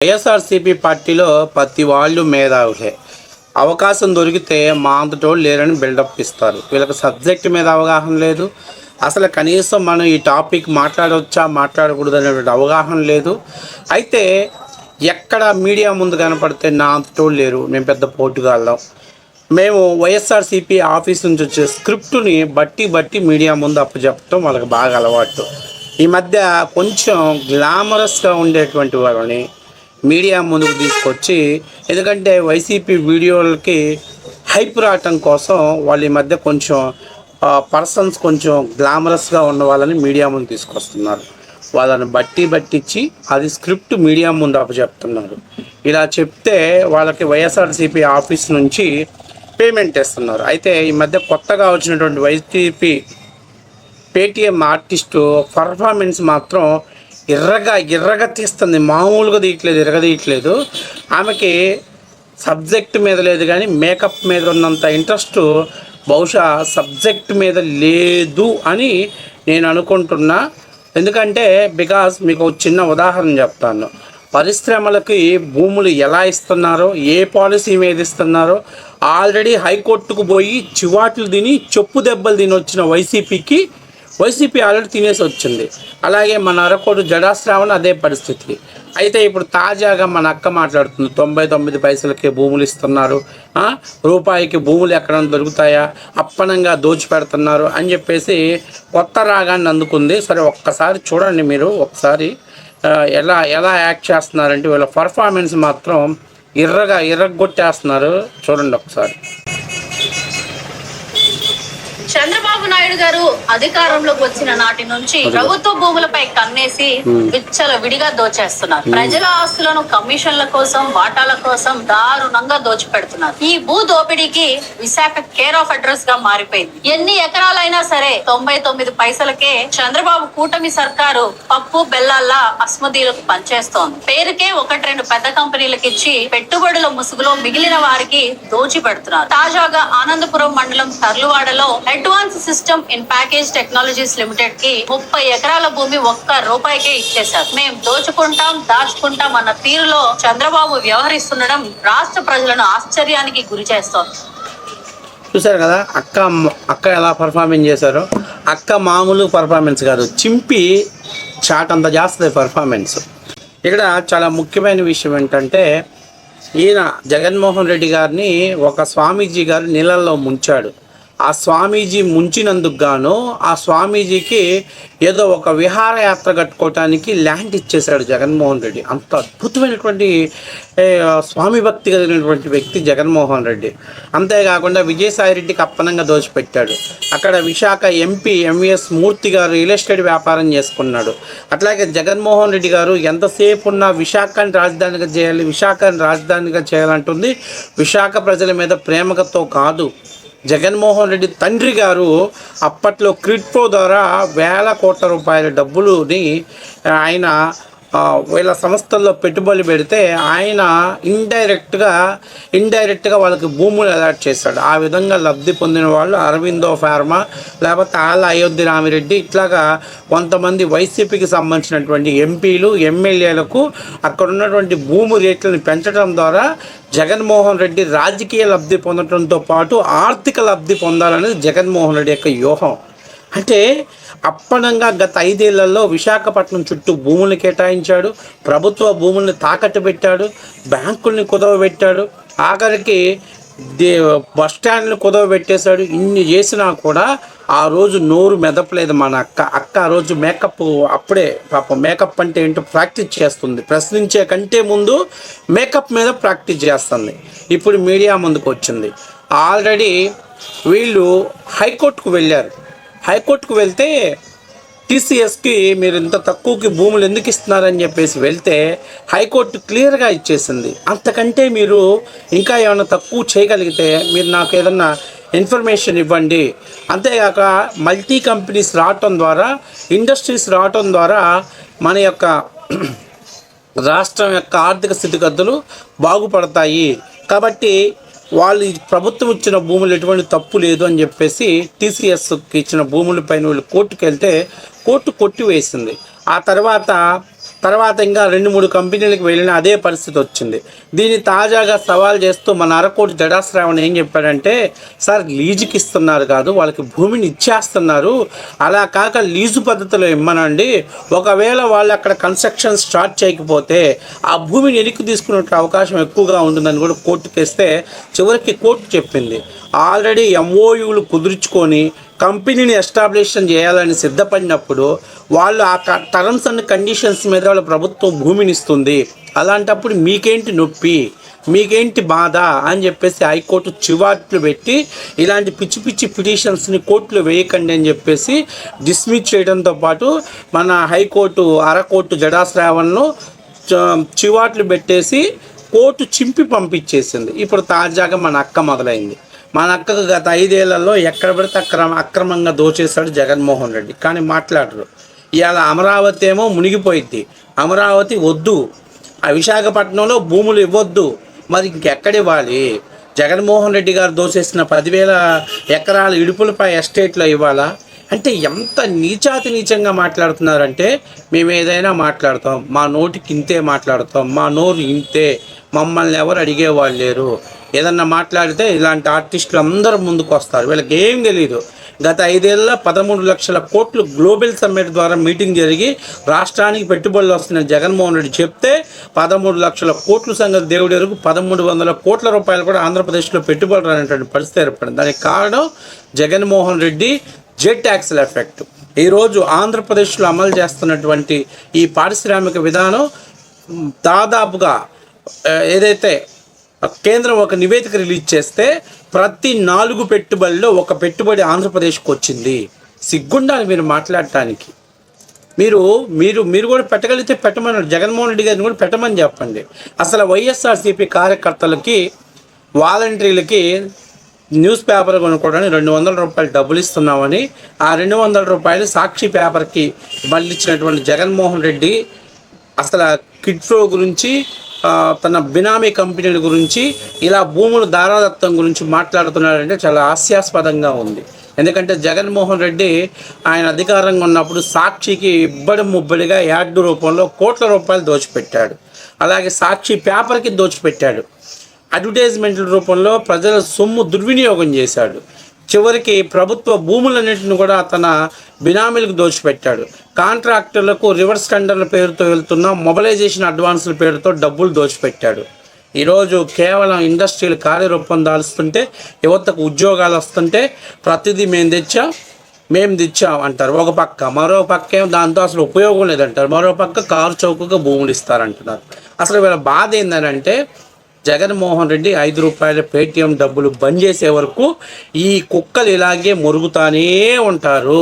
వైఎస్ఆర్సీపీ పార్టీలో ప్రతి వాళ్ళు మేధావులే. అవకాశం దొరికితే మా అంతటోళ్ళు లేరని బిల్డప్ ఇస్తారు. వీళ్ళకి సబ్జెక్ట్ మీద అవగాహన లేదు. అసలు కనీసం మనం ఈ టాపిక్ మాట్లాడవచ్చా మాట్లాడకూడదు అనేటువంటి అవగాహన లేదు. అయితే ఎక్కడ మీడియా ముందు కనపడితే నా అంతటోళ్ళు లేరు, మేము పెద్ద పోటుగాళ్ళం, మేము వైఎస్ఆర్సీపీ ఆఫీస్ నుంచి వచ్చే స్క్రిప్టుని బట్టి మీడియా ముందు అప్పచెప్పటం వాళ్ళకి బాగా అలవాటు. ఈ మధ్య కొంచెం గ్లామరస్గా ఉండేటువంటి వాళ్ళని మీడియా ముందుకు తీసుకొచ్చి, ఎందుకంటే వైసీపీ వీడియోలకి హైప్ రావటం కోసం వాళ్ళు ఈ మధ్య కొంచెం పర్సన్స్ కొంచెం గ్లామరస్గా ఉన్న వాళ్ళని మీడియా ముందు తీసుకొస్తున్నారు. వాళ్ళని బట్టించి అది స్క్రిప్ట్ మీడియా ముందు అప్పచెప్తున్నారు. ఇలా చెప్తే వాళ్ళకి వైఎస్ఆర్సీపీ ఆఫీస్ నుంచి పేమెంట్ ఇస్తున్నారు. అయితే ఈ మధ్య కొత్తగా వచ్చినటువంటి వైసీపీ పేటీఎం ఆర్టిస్టు పర్ఫార్మెన్స్ మాత్రం ఎర్రగా తీస్తుంది. మామూలుగా తీయట్లేదు. ఆమెకి సబ్జెక్ట్ మీద లేదు కానీ మేకప్ మీద ఉన్నంత ఇంట్రెస్ట్ బహుశా సబ్జెక్ట్ మీద లేదు అని నేను అనుకుంటున్నా. ఎందుకంటే మీకు ఒక చిన్న ఉదాహరణ చెప్తాను. పరిశ్రమలకి భూములు ఎలా ఇస్తున్నారో, ఏ పాలసీ మీద ఇస్తున్నారో ఆల్రెడీ హైకోర్టుకు పోయి చివాట్లు తిని చెప్పు దెబ్బలు తిని వచ్చిన వైసీపీ ఆల్రెడీ తినేసి వచ్చింది. అలాగే మన అరకోడు జడాశ్రావణ అదే పరిస్థితి. అయితే ఇప్పుడు తాజాగా మన అక్క మాట్లాడుతుంది, 99 పైసలకే భూములు ఇస్తున్నారు, రూపాయికి భూములు ఎక్కడైనా దొరుకుతాయా, అప్పనంగా దోచిపెడుతున్నారు అని చెప్పేసి కొత్త రాగాన్ని అందుకుంది. సరే ఒక్కసారి చూడండి, మీరు ఒకసారి ఎలా యాక్ట్ చేస్తున్నారంటే వీళ్ళ పర్ఫార్మెన్స్ మాత్రం ఎర్రగొట్టేస్తున్నారు. చూడండి ఒకసారి. చంద్రబాబు నాయుడు గారు అధికారంలోకి వచ్చిన నాటి నుంచి ప్రభుత్వ భూములపై కన్నేసి విచ్చల విడిగా దోచేస్తున్నారు. ప్రజల ఆస్తులను కమిషన్ల కోసం, వాటాల కోసం దారుణంగా దోచిపెడుతున్నారు. ఈ భూ దోపిడీకి విశాఖ కేర్ ఆఫ్ అడ్రస్ గా మారిపోయింది. ఎన్ని ఎకరాలైనా సరే 99 పైసలకే చంద్రబాబు కూటమి సర్కారు పప్పు బెల్లాల్లా అస్మదీలకు పనిచేస్తోంది. పేరుకే 1-2 పెద్ద కంపెనీలకు ఇచ్చి పెట్టుబడుల ముసుగులో మిగిలిన వారికి దోచి పెడుతున్నారు. తాజాగా ఆనందపురం మండలం తర్లువాడలో advance system in package technologies limited కి 30 ఎకరాల భూమి ₹1 ఇచ్చేశారు. మేం దాచుకుంటాం అన్న తీరులో చంద్రబాబు వ్యవహరిస్తుండడం రాష్ట్ర ప్రజలను ఆశ్చర్యానికి గురి చేస్తోంది. చూసారు కదా అక్క ఎలా పర్ఫార్మెన్స్ చేశారో. అక్క మామూలు పర్ఫార్మెన్స్ కాదు, చింపి చాట్ అంత చేస్తుంది పర్ఫార్మెన్స్. ఇక్కడ చాలా ముఖ్యమైన విషయం ఏంటంటే, ఈయన జగన్మోహన్ రెడ్డి గారిని ఒక స్వామీజీ గారు నీళ్ళల్లో ముంచాడు. ఆ స్వామీజీ ముంచినందుకు గాను ఆ స్వామీజీకి ఏదో ఒక విహారయాత్ర కట్టుకోవటానికి ల్యాండ్ ఇచ్చేశాడు జగన్మోహన్ రెడ్డి. అంత అద్భుతమైనటువంటి స్వామి భక్తి కలిగినటువంటి వ్యక్తి జగన్మోహన్ రెడ్డి. అంతేకాకుండా విజయసాయిరెడ్డికి అప్పనంగా దోచిపెట్టాడు. అక్కడ విశాఖ ఎంపీ ఎంవిఎస్ మూర్తి గారు రియల్ ఎస్టేట్ వ్యాపారం చేసుకున్నాడు. అట్లాగే జగన్మోహన్ రెడ్డి గారు ఎంతసేపు ఉన్నా విశాఖని రాజధానిగా చేయాలంటుంది. విశాఖ ప్రజల మీద ప్రేమతో కాదు, జగన్మోహన్ రెడ్డి తండ్రి గారు అప్పట్లో క్రిప్టో ద్వారా వేల కోట్ల రూపాయల డబ్బులుని ఆయన వీళ్ళ సంస్థల్లో పెట్టుబడి పెడితే ఆయన ఇండైరెక్ట్గా వాళ్ళకి భూములు అలాట్ చేశాడు. ఆ విధంగా లబ్ధి పొందిన వాళ్ళు అరవిందో ఫార్మా, లేకపోతే ఆళ్ళ అయోధ్య రామిరెడ్డి, ఇట్లాగా కొంతమంది వైసీపీకి సంబంధించినటువంటి ఎంపీలు ఎమ్మెల్యేలకు అక్కడ ఉన్నటువంటి భూమి రేట్లను పెంచడం ద్వారా జగన్మోహన్ రెడ్డి రాజకీయ లబ్ధి పొందడంతో పాటు ఆర్థిక లబ్ధి పొందాలనేది జగన్మోహన్ రెడ్డి యొక్క వ్యూహం. అంటే అప్పనంగా గత 5 ఏళ్లలో విశాఖపట్నం చుట్టూ భూములు కేటాయించాడు, ప్రభుత్వ భూముల్ని తాకట్టు పెట్టాడు, బ్యాంకుల్ని కుదవబెట్టాడు, ఆఖరికి బస్ స్టాండ్ని కుదవబెట్టేశాడు. ఇన్ని చేసినా కూడా ఆ రోజు నోరు మెదపలేదు మన అక్క. ఆ రోజు అప్పుడే పాపం మేకప్ అంటే ఏంటో ప్రాక్టీస్ చేస్తుంది. ప్రశ్నించే కంటే ముందు మేకప్ మీద ప్రాక్టీస్ చేస్తుంది. ఇప్పుడు మీడియా ముందుకు వచ్చింది. ఆల్రెడీ వీళ్ళు హైకోర్టుకు వెళ్ళారు. హైకోర్టుకు వెళ్తే టీసీఎస్కి మీరు ఇంత తక్కువకి భూములు ఎందుకు ఇస్తున్నారని చెప్పేసి వెళ్తే హైకోర్టు క్లియర్గా ఇచ్చేసింది. అంతకంటే మీరు ఇంకా ఏమైనా తక్కువ చేయగలిగితే మీరు నాకు ఏదన్నా ఇన్ఫర్మేషన్ ఇవ్వండి. అంతేగాక మల్టీ కంపెనీస్ రావటం ద్వారా, ఇండస్ట్రీస్ రావటం ద్వారా మన యొక్క రాష్ట్రం యొక్క ఆర్థిక స్థితిగతులు బాగుపడతాయి. కాబట్టి వాళ్ళు ప్రభుత్వం ఇచ్చిన భూములు ఎటువంటి తప్పు లేదు అని చెప్పేసి టీసీఎస్కి ఇచ్చిన భూములపైన వీళ్ళు కోర్టుకు వెళ్తే కోర్టు కొట్టివేసింది. ఆ తర్వాత తర్వాత ఇంకా 2-3 కంపెనీలకు వెళ్ళిన అదే పరిస్థితి వచ్చింది. దీన్ని తాజాగా సవాల్ చేస్తూ మన అరకోటి జడా శ్రావణ్ ఏం చెప్పాడంటే, సార్ లీజుకి ఇస్తున్నారు కాదు, వాళ్ళకి భూమిని ఇచ్చేస్తున్నారు, అలా కాక లీజు పద్ధతిలో ఇమ్మనండి, ఒకవేళ వాళ్ళు అక్కడ కన్స్ట్రక్షన్ స్టార్ట్ చేయకపోతే ఆ భూమిని వెనక్కి తీసుకునే అవకాశం ఎక్కువగా ఉంటుందని కూడా కోర్టుకేస్తే చివరికి కోర్టు చెప్పింది ఆల్రెడీ MOUలు కుదుర్చుకొని కంపెనీని ఎస్టాబ్లిషన్ చేయాలని సిద్ధపడినప్పుడు వాళ్ళు ఆ టర్మ్స్ అండ్ కండిషన్స్ మీద వాళ్ళ ప్రభుత్వం భూమిని ఇస్తుంది, అలాంటప్పుడు మీకేంటి నొప్పి, మీకేంటి బాధ అని చెప్పేసి హైకోర్టు చివాట్లు పెట్టి ఇలాంటి పిచ్చి పిచ్చి పిటిషన్స్ని కోర్టులో వేయకండి అని చెప్పేసి డిస్మిస్ చేయడంతో పాటు మన హైకోర్టు అరకోర్టు జడా శ్రావణ్ను చివాట్లు పెట్టేసి కోర్టు చింపి పంపించేసింది. ఇప్పుడు తాజాగా మన అక్క మొదలైంది. మన అక్కకు గత 5 ఏళ్లలో ఎక్కడ పడితే అక్రమంగా దోచేశాడు జగన్మోహన్ రెడ్డి, కానీ మాట్లాడరు. ఇవాళ అమరావతి ఏమో మునిగిపోయింది, అమరావతి వద్దు, ఆ విశాఖపట్నంలో భూములు ఇవ్వద్దు, మరి ఇంకెక్కడ ఇవ్వాలి? జగన్మోహన్ రెడ్డి గారు దోచేసిన 10,000 ఎకరాల ఇడుపులపై ఎస్టేట్లో ఇవ్వాలా? అంటే ఎంత నీచంగా మాట్లాడుతున్నారంటే, మేము ఏదైనా మాట్లాడతాం, మా నోటికి ఇంతే మాట్లాడతాం, మా నోరు ఇంతే, మమ్మల్ని ఎవరు అడిగేవాళ్ళు లేరు, ఏదన్నా మాట్లాడితే ఇలాంటి ఆర్టిస్టులు అందరూ ముందుకు వస్తారు, వీళ్ళకి ఏం తెలియదు. గత 5 ఏళ్ళ 13 లక్షల కోట్లు గ్లోబల్ సమ్మిట్ ద్వారా మీటింగ్ జరిగి రాష్ట్రానికి పెట్టుబడులు వస్తున్నాయని జగన్మోహన్ రెడ్డి చెప్తే 13 లక్షల కోట్ల సంగతి దేవుడి వరకు 1300 కోట్ల రూపాయలు కూడా ఆంధ్రప్రదేశ్లో పెట్టుబడులు అనేటువంటి పరిస్థితి ఏర్పడింది. దానికి కారణం జగన్మోహన్ రెడ్డి జెట్ ట్యాక్స్ల ఎఫెక్ట్. ఈరోజు ఆంధ్రప్రదేశ్లో అమలు చేస్తున్నటువంటి ఈ పారిశ్రామిక విధానం దాదాపుగా ఏదైతే కేంద్రం ఒక నివేదిక రిలీజ్ చేస్తే ప్రతి 4 పెట్టుబడుల్లో 1 పెట్టుబడి ఆంధ్రప్రదేశ్కి వచ్చింది. సిగ్గుండాలి మీరు మాట్లాడటానికి. మీరు కూడా పెట్టగలిగితే పెట్టమని జగన్మోహన్ రెడ్డి గారిని కూడా పెట్టమని చెప్పండి. అసలు వైఎస్ఆర్సీపీ కార్యకర్తలకి వాలంటీర్లకి న్యూస్ పేపర్ కొనుక్కోవడానికి 200 రూపాయలు డబ్బులు ఇస్తున్నామని ఆ 200 రూపాయలు సాక్షి పేపర్కి మళ్ళీ ఇచ్చినటువంటి జగన్మోహన్ రెడ్డి అసలు కిడ్ ఫ్లో గురించి, తన బినామీ కంపెనీల గురించి, ఇలా భూముల దారాదత్తం గురించి మాట్లాడుతున్నాడంటే చాలా హాస్యాస్పదంగా ఉంది. ఎందుకంటే జగన్మోహన్ రెడ్డి ఆయన అధికారంగా ఉన్నప్పుడు సాక్షికి ఇబ్బడి ముబ్బడిగా యాడ్ రూపంలో కోట్ల రూపాయలు దోచిపెట్టాడు. అలాగే సాక్షి పేపర్కి దోచిపెట్టాడు. అడ్వర్టైజ్మెంట్ల రూపంలో ప్రజల సొమ్ము దుర్వినియోగం చేశాడు. చివరికి ప్రభుత్వ భూములన్నింటిని కూడా తన బినామీలకు దోచిపెట్టాడు. కాంట్రాక్టర్లకు రివర్స్ టెండర్ల పేరుతో వెళ్తున్న మొబిలైజేషన్ అడ్వాన్సుల పేరుతో డబ్బులు దోచిపెట్టాడు. ఈరోజు కేవలం ఇండస్ట్రియల్ కార్యరూపం దాల్స్తుంటే, యువతకు ఉద్యోగాలు వస్తుంటే ప్రతిదీ మేము తెచ్చాం అంటారు ఒక పక్క, మరో పక్క ఏమో దాంతో అసలు ఉపయోగం లేదంటారు, మరో పక్క కారు చౌకగా భూములు ఇస్తారంటున్నారు. అసలు వీళ్ళ బాధ ఏంటంటే జగన్మోహన్ రెడ్డి 5 రూపాయల పేటీఎం డబ్బులు బంద్ చేసే వరకు ఈ కుక్కలు ఇలాగే మురుగుతానే ఉంటారు.